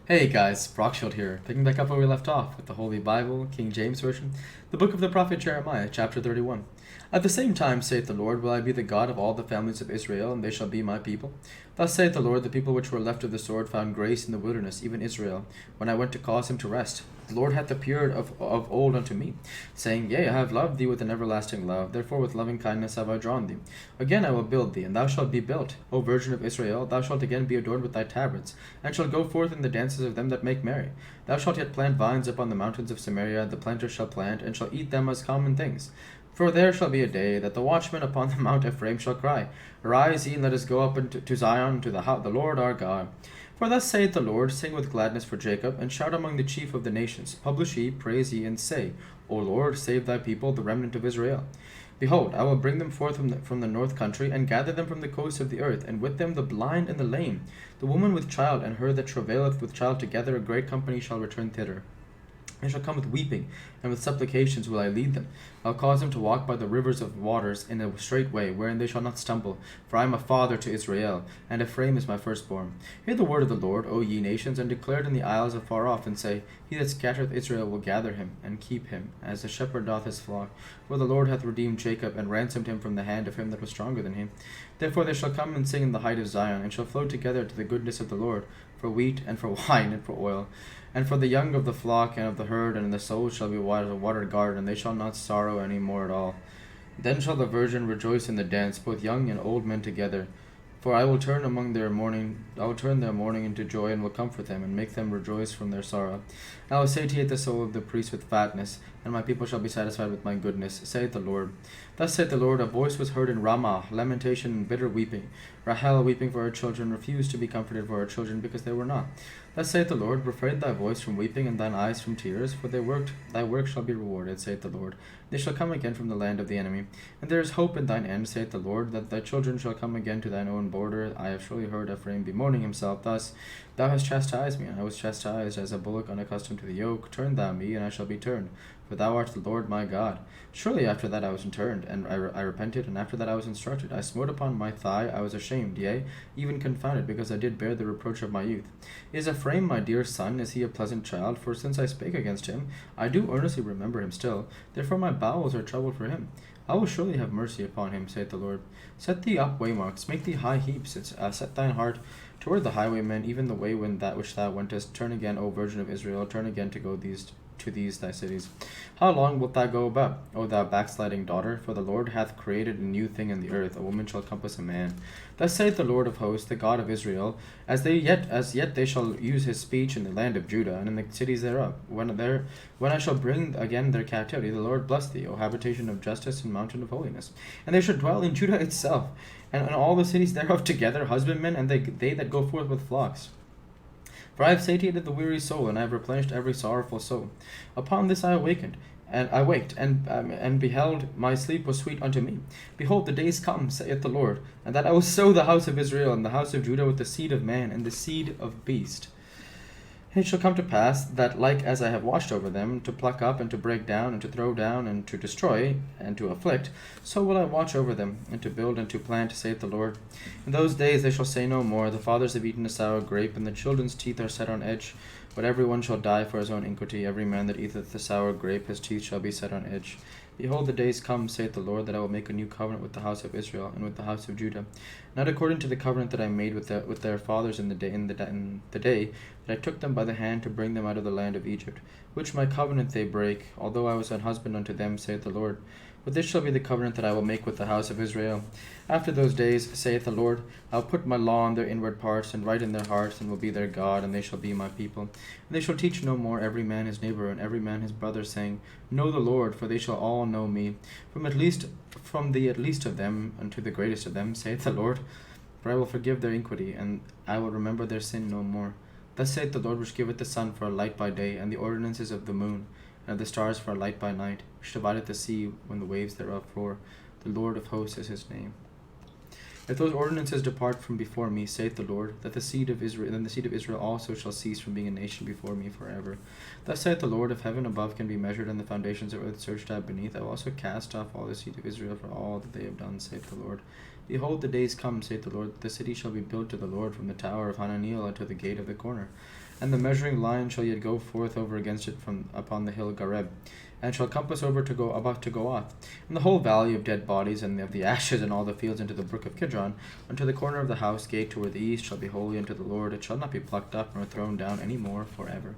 Hey guys, Brockshield here, picking back up where we left off with the Holy Bible, King James Version, the book of the prophet Jeremiah, chapter 31. At the same time, saith the Lord, will I be the God of all the families of Israel, and they shall be my people. Thus saith the Lord, the people which were left of the sword found grace in the wilderness, even Israel, when I went to cause him to rest. The Lord hath appeared of old unto me, saying, Yea, I have loved thee with an everlasting love, therefore with loving kindness have I drawn thee. Again I will build thee, and thou shalt be built. O Virgin of Israel, thou shalt again be adorned with thy tabrets, and shalt go forth in the dances of them that make merry. Thou shalt yet plant vines upon the mountains of Samaria, the planter shall plant, and shall eat them as common things. For there shall be a day that the watchman upon the mount Ephraim shall cry, Arise ye, and let us go up to Zion, to the Lord our God. For thus saith the Lord, Sing with gladness for Jacob, and shout among the chief of the nations. Publish ye, praise ye, and say, O Lord, save thy people, the remnant of Israel. Behold, I will bring them forth from the north country, and gather them from the coasts of the earth, and with them the blind and the lame, the woman with child, and her that travaileth with child together, a great company shall return thither. They shall come with weeping, and with supplications will I lead them. I'll cause them to walk by the rivers of waters in a straight way, wherein they shall not stumble. For I am a father to Israel, and Ephraim is my firstborn. Hear the word of the Lord, O ye nations, and declare it in the isles afar off, and say, He that scattereth Israel will gather him, and keep him, as the shepherd doth his flock. For the Lord hath redeemed Jacob, and ransomed him from the hand of him that was stronger than him. Therefore they shall come and sing in the height of Zion, and shall flow together to the goodness of the Lord, for wheat, and for wine, and for oil. And for the young of the flock and of the herd and the souls shall be watered, a watered garden, and they shall not sorrow any more at all. Then shall the virgin rejoice in the dance, both young and old men together. For I will turn their mourning into joy, and will comfort them, and make them rejoice from their sorrow. I will satiate the soul of the priest with fatness, and my people shall be satisfied with my goodness, saith the Lord. Thus saith the Lord, a voice was heard in Ramah, lamentation and bitter weeping. Rahel weeping for her children, refused to be comforted for her children, because they were not. Thus saith the Lord, refrain thy voice from weeping, and thine eyes from tears, for thy work shall be rewarded, saith the Lord. They shall come again from the land of the enemy. And there is hope in thine end, saith the Lord, that thy children shall come again to thine own border. I have surely heard Ephraim bemoaning himself thus, Thou hast chastised me, and I was chastised as a bullock unaccustomed to the yoke. Turn thou me, and I shall be turned, for thou art the Lord my God. Surely after that I was turned, and I repented, and after that I was instructed. I smote upon my thigh, I was ashamed, yea, even confounded, because I did bear the reproach of my youth. Is Ephraim my dear son? Is he a pleasant child? For since I spake against him, I do earnestly remember him still. Therefore my bowels are troubled for him. I will surely have mercy upon him, saith the Lord. Set thee up waymarks, make thee high heaps, set thine heart toward the highwaymen, even the way when that which thou wentest. Turn again, O Virgin of Israel, turn again to these thy cities. How long wilt thou go about, O thou backsliding daughter? For the Lord hath created a new thing in the earth, a woman shall compass a man. Thus saith the Lord of hosts, the God of Israel, as yet they shall use his speech in the land of Judah, and in the cities thereof. When I shall bring again their captivity, the Lord bless thee, O habitation of justice and mountain of holiness. And they shall dwell in Judah itself, and in all the cities thereof together, husbandmen, and they that go forth with flocks. For I have satiated the weary soul, and I have replenished every sorrowful soul. Upon this I awakened, and I waked, and beheld, my sleep was sweet unto me. Behold, the days come, saith the Lord, and that I will sow the house of Israel and the house of Judah with the seed of man and the seed of beast. And it shall come to pass that, like as I have watched over them, to pluck up and to break down and to throw down and to destroy and to afflict, so will I watch over them, and to build and to plant, saith the Lord. In those days they shall say no more, The fathers have eaten a sour grape, and the children's teeth are set on edge. But every one shall die for his own iniquity. Every man that eateth the sour grape, his teeth shall be set on edge. Behold, the days come, saith the Lord, that I will make a new covenant with the house of Israel and with the house of Judah, not according to the covenant that I made with their fathers in the day that I took them by the hand to bring them out of the land of Egypt, which my covenant they break, although I was an husband unto them, saith the Lord. But this shall be the covenant that I will make with the house of Israel. After those days, saith the Lord, I will put my law in their inward parts, and write in their hearts, and will be their God, and they shall be my people. And they shall teach no more every man his neighbor, and every man his brother, saying, Know the Lord, for they shall all know me, from the least of them unto the greatest of them, saith the Lord. For I will forgive their iniquity, and I will remember their sin no more. Thus saith the Lord, which giveth the sun for a light by day, and the ordinances of the moon, and of the stars for a light by night, which divideth the sea when the waves thereof roar. The Lord of hosts is his name. If those ordinances depart from before me, saith the Lord, then the seed of Israel also shall cease from being a nation before me forever. Thus saith the Lord, if heaven above can be measured, and the foundations of earth searched out beneath, I will also cast off all the seed of Israel for all that they have done, saith the Lord. Behold, the days come, saith the Lord, that the city shall be built to the Lord from the tower of Hananiel unto the gate of the corner. And the measuring line shall yet go forth over against it from upon the hill Gareb, and shall compass over to go about to Goath, and the whole valley of dead bodies, and of the ashes, and all the fields into the brook of Kidron, unto the corner of the house gate toward the east shall be holy unto the Lord. It shall not be plucked up nor thrown down any more forever.